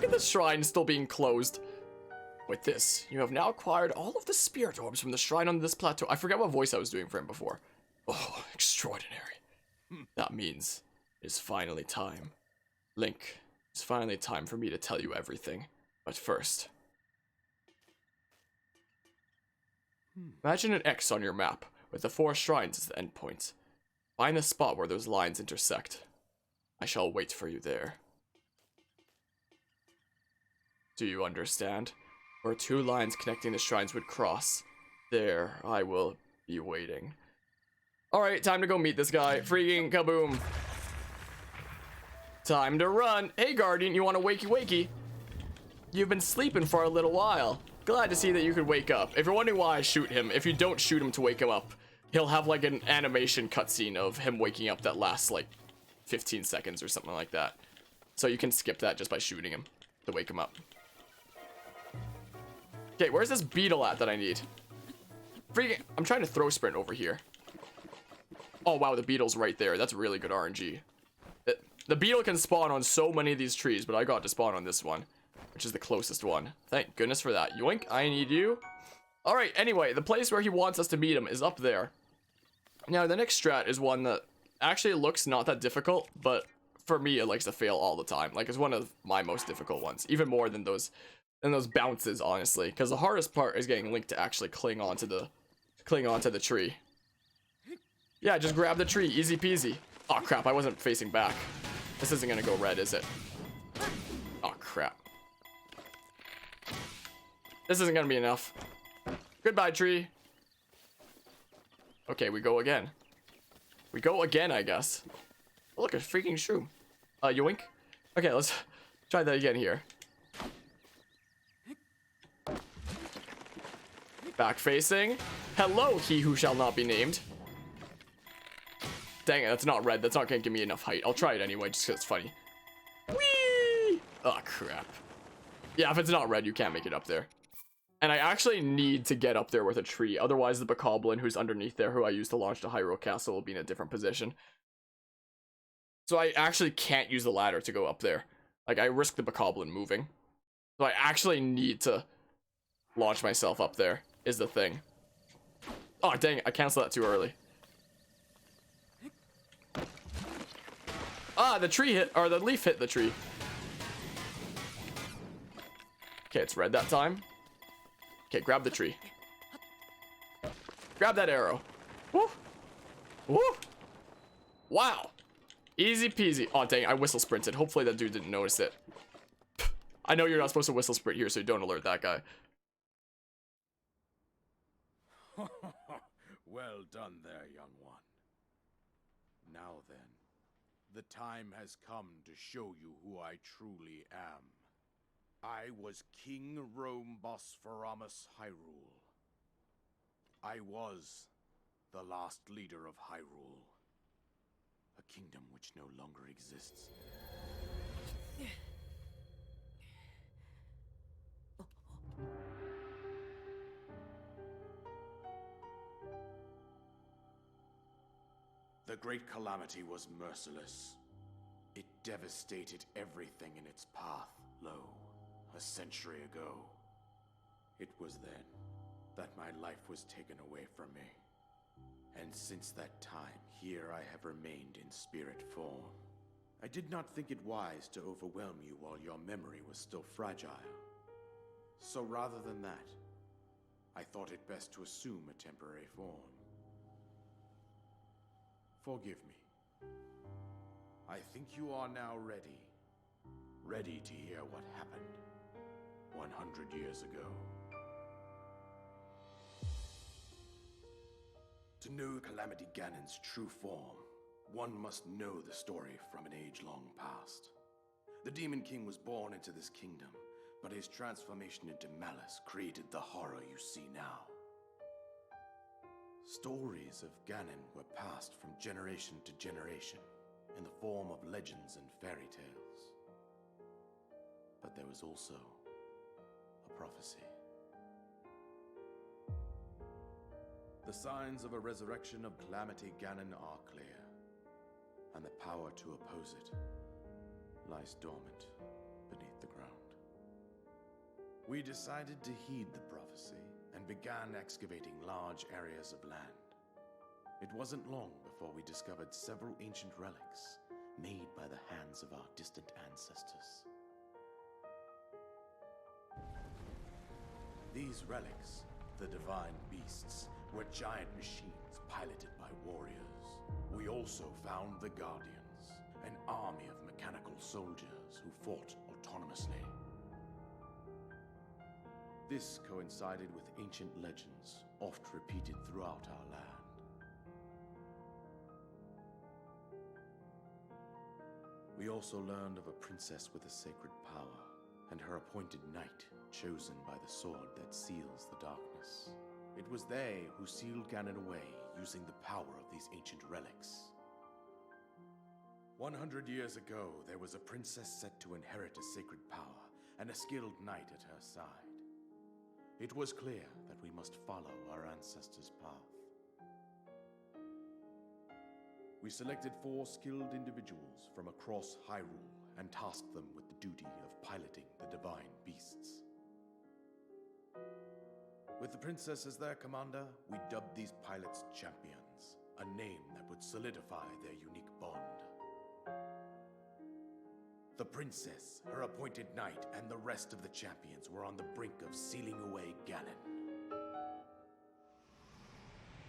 at this shrine still being closed. With this, you have now acquired all of the spirit orbs from the shrine on this plateau. I forget what voice I was doing for him before. Oh, extraordinary. That means it's finally time. Link, it's finally time for me to tell you everything. But first, imagine an X on your map with the 4 shrines as the endpoints. Find the spot where those lines intersect. I shall wait for you there. Do you understand? Where 2 lines connecting the shrines would cross. There, I will be waiting. Alright, time to go meet this guy. Freaking kaboom. Time to run. Hey, Guardian, you want a wakey wakey? You've been sleeping for a little while. Glad to see that you could wake up. If you're wondering why I shoot him, if you don't shoot him to wake him up, he'll have like an animation cutscene of him waking up that lasts like 15 seconds or something like that. So you can skip that just by shooting him to wake him up. Okay, where's this beetle at that I need? Freaking, I'm trying to throw sprint over here. Oh wow, the beetle's right there. That's really good RNG. The beetle can spawn on so many of these trees, but I got to spawn on this one, which is the closest one. Thank goodness for that. Yoink, I need you. Alright, anyway, the place where he wants us to meet him is up there. Now, the next strat is one that actually looks not that difficult, but for me, it likes to fail all the time. Like, it's one of my most difficult ones, even more than those bounces, honestly. Because the hardest part is getting Link to actually cling onto the tree. Yeah, just grab the tree, easy peasy. Oh crap, I wasn't facing back. This isn't gonna go red, is it? Oh crap. This isn't gonna be enough. Goodbye, tree. Okay, we go again. We go again, I guess. Oh, look, a freaking shroom. Yoink. Okay, let's try that again here. Back facing. Hello, he who shall not be named. Dang it, that's not red. That's not gonna give me enough height. I'll try it anyway, just because it's funny. Whee! Oh, crap. Yeah, if it's not red, you can't make it up there. And I actually need to get up there with a tree. Otherwise, the Bokoblin who's underneath there, who I used to launch to Hyrule Castle, will be in a different position. So I actually can't use the ladder to go up there. Like, I risk the Bokoblin moving. So I actually need to launch myself up there, is the thing. Oh, dang it, I canceled that too early. Ah, the tree hit, or the leaf hit the tree. Okay, it's red that time. Okay, grab the tree. Grab that arrow. Woo! Woo! Wow! Easy peasy. Oh, dang, I whistle sprinted. Hopefully that dude didn't notice it. I know you're not supposed to whistle sprint here, so don't alert that guy. Well done there, young one. Now then, the time has come to show you who I truly am. I was King Rome Bosphorus Hyrule. I was the last leader of Hyrule, a kingdom which no longer exists. The Great Calamity was merciless. It devastated everything in its path, lo, a century ago. It was then that my life was taken away from me. And since that time, here I have remained in spirit form. I did not think it wise to overwhelm you while your memory was still fragile. So rather than that, I thought it best to assume a temporary form. Forgive me. I think you are now ready. Ready to hear what happened 100 years ago. To know Calamity Ganon's true form, one must know the story from an age long past. The Demon King was born into this kingdom, but his transformation into malice created the horror you see now. Stories of Ganon were passed from generation to generation in the form of legends and fairy tales. But there was also a prophecy. The signs of a resurrection of Calamity Ganon are clear, and the power to oppose it lies dormant beneath the ground. We decided to heed the prophecy and began excavating large areas of land. It wasn't long before we discovered several ancient relics made by the hands of our distant ancestors. These relics, the divine beasts, were giant machines piloted by warriors. We also found the Guardians, an army of mechanical soldiers who fought autonomously. This coincided with ancient legends, oft repeated throughout our land. We also learned of a princess with a sacred power, and her appointed knight, chosen by the sword that seals the darkness. It was they who sealed Ganon away using the power of these ancient relics. 100 years ago, there was a princess set to inherit a sacred power, and a skilled knight at her side. It was clear that we must follow our ancestors' path. We selected 4 skilled individuals from across Hyrule and tasked them with the duty of piloting the divine beasts. With the princess as their commander, we dubbed these pilots champions, a name that would solidify their unique bond. The princess, her appointed knight, and the rest of the champions were on the brink of sealing away Ganon.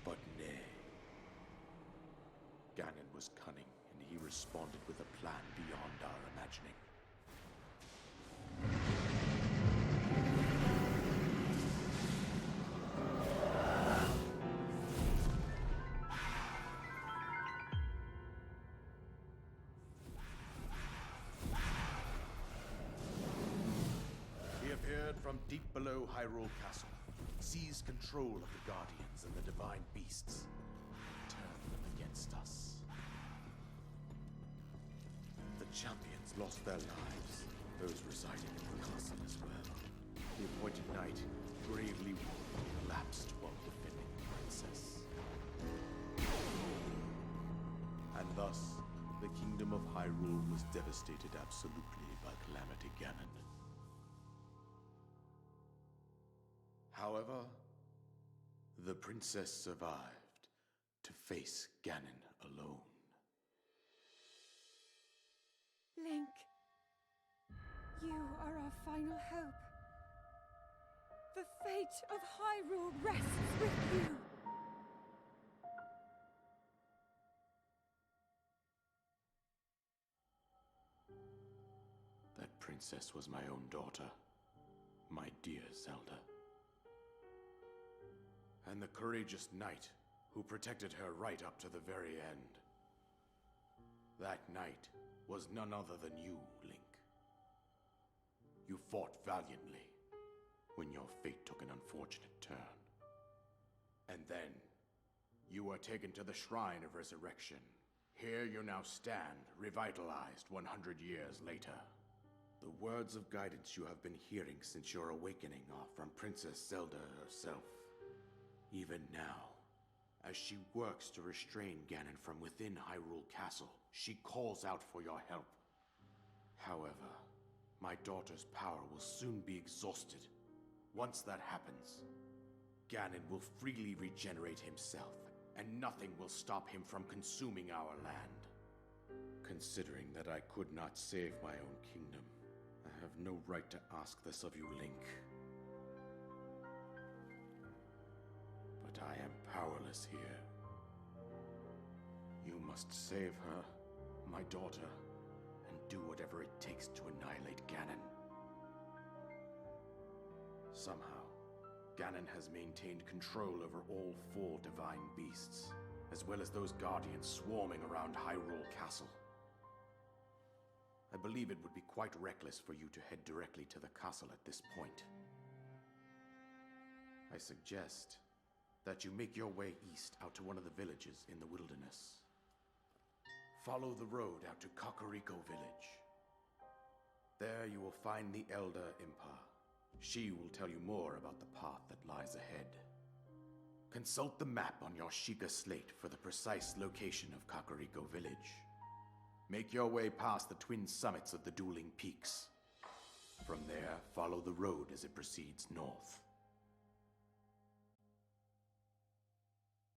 But nay. Ganon was cunning, and he responded with a plan beyond our imagining. He appeared from deep below Hyrule Castle, seized control of the Guardians and the divine beasts, and turned them against us. The champions lost their lives, those residing in the castle as well. The appointed knight, gravely wounded, collapsed while defending the princess. And thus, the kingdom of Hyrule was devastated absolutely by Calamity Ganon. However, the princess survived to face Ganon alone. Link, you are our final hope. The fate of Hyrule rests with you. That princess was my own daughter, my dear Zelda. And the courageous knight who protected her right up to the very end. That knight was none other than you, Link. You fought valiantly when your fate took an unfortunate turn. And then, you were taken to the Shrine of Resurrection. Here you now stand, revitalized 100 years later. The words of guidance you have been hearing since your awakening are from Princess Zelda herself. Even now, as she works to restrain Ganon from within Hyrule Castle, she calls out for your help. However, my daughter's power will soon be exhausted. Once that happens, Ganon will freely regenerate himself, and nothing will stop him from consuming our land. Considering that I could not save my own kingdom, I have no right to ask this of you, Link. But I am powerless here. You must save her, my daughter, and do whatever it takes to annihilate Ganon. Somehow, Ganon has maintained control over all 4 divine beasts, as well as those guardians swarming around Hyrule Castle. I believe it would be quite reckless for you to head directly to the castle at this point. I suggest that you make your way east out to one of the villages in the wilderness. Follow the road out to Kakariko Village. There you will find the Elder Impa. She will tell you more about the path that lies ahead. Consult the map on your Sheikah slate for the precise location of Kakariko Village. Make your way past the twin summits of the dueling peaks. From there, Follow the road as it proceeds north.